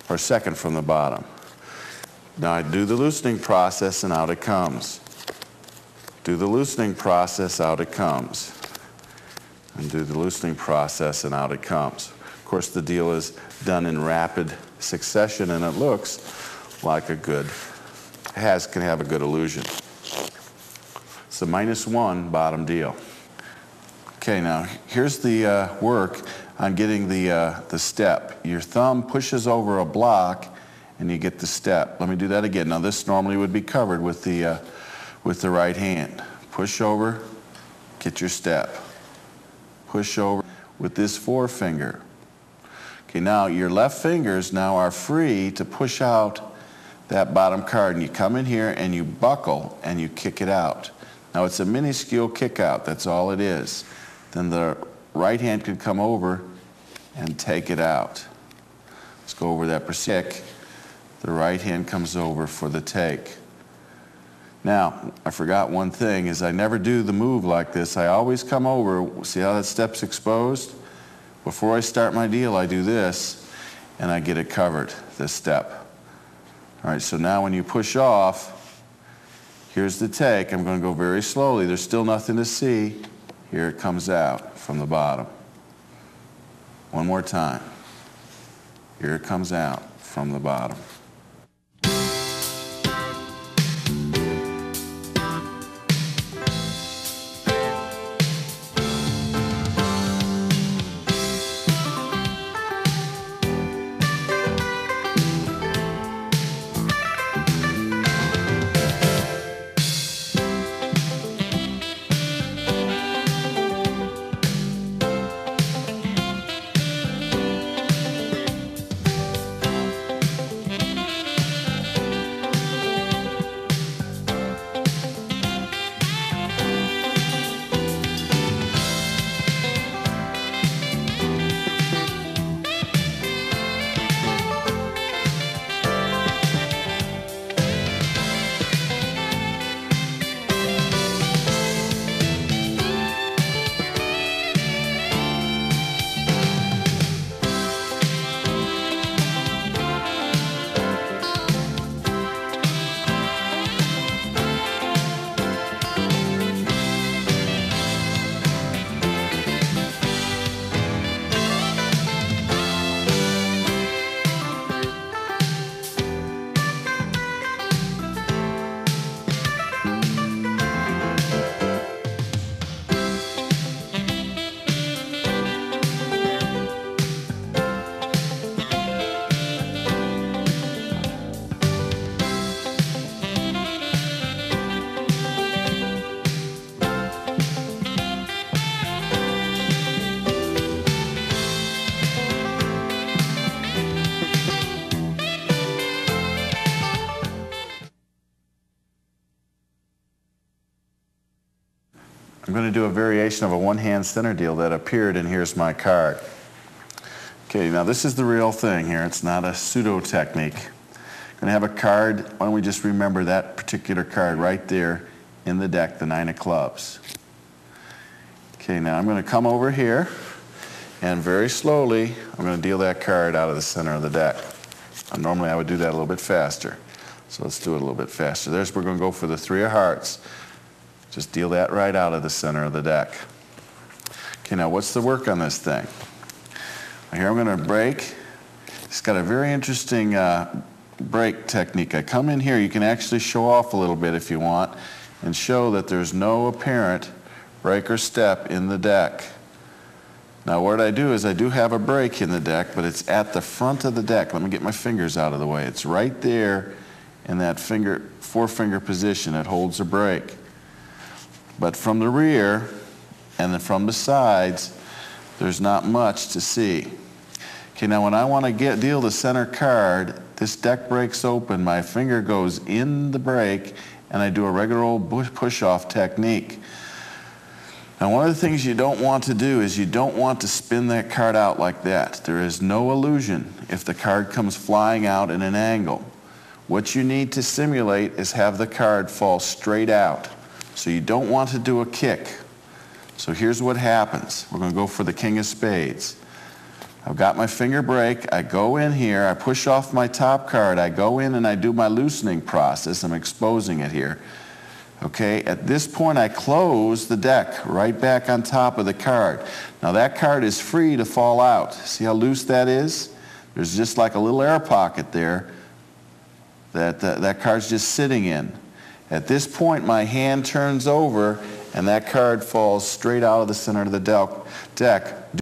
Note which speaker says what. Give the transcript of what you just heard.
Speaker 1: or second from the bottom. Now I do the loosening process and out it comes. Do the loosening process, out it comes. And do the loosening process and out it comes. Of course, the deal is done in rapid succession and it looks like a good, can have a good illusion. It's a -1 bottom deal. Okay, now here's the work on getting the step. Your thumb pushes over a block and you get the step. Let me do that again. Now this normally would be covered with the right hand. Push over, get your step. Push over with this forefinger. Okay, now your left fingers now are free to push out that bottom card, and you come in here and you buckle and you kick it out. Now it's a minuscule kick out, that's all it is. Then the right hand could come over and take it out. Let's go over that kick. The right hand comes over for the take. Now, I forgot one thing, is I never do the move like this. I always come over, see how that step's exposed? Before I start my deal, I do this, and I get it covered, this step. All right, so now when you push off, here's the take. I'm going to go very slowly. There's still nothing to see. Here it comes out from the bottom. One more time. Here it comes out from the bottom. I'm going to do a variation of a one-hand center deal that appeared, and here's my card. Okay, now this is the real thing here. It's not a pseudo technique. I'm going to have a card. Why don't we just remember that particular card right there in the deck, the 9 of clubs. Okay, now I'm going to come over here, and very slowly, I'm going to deal that card out of the center of the deck. Normally I would do that a little bit faster. So let's do it a little bit faster. We're going to go for the 3 of hearts. Just deal that right out of the center of the deck. Okay, now what's the work on this thing? Here I'm going to break. It's got a very interesting break technique. I come in here, you can actually show off a little bit if you want, and show that there's no apparent break or step in the deck. Now what I do is I do have a break in the deck, but it's at the front of the deck. Let me get my fingers out of the way. It's right there in that four-finger position. It holds a break. But from the rear and then from the sides, there's not much to see. Okay, now when I want to deal the center card, this deck breaks open, my finger goes in the break, and I do a regular old push-off technique. Now one of the things you don't want to do is you don't want to spin that card out like that. There is no illusion if the card comes flying out in an angle. What you need to simulate is have the card fall straight out. So you don't want to do a kick. So here's what happens. We're going to go for the king of spades. I've got my finger brake, I go in here, I push off my top card, I go in and I do my loosening process. I'm exposing it here. Okay, at this point I close the deck right back on top of the card. Now that card is free to fall out. See how loose that is? There's just like a little air pocket there that that card's just sitting in. At this point my hand turns over and that card falls straight out of the center of the deck.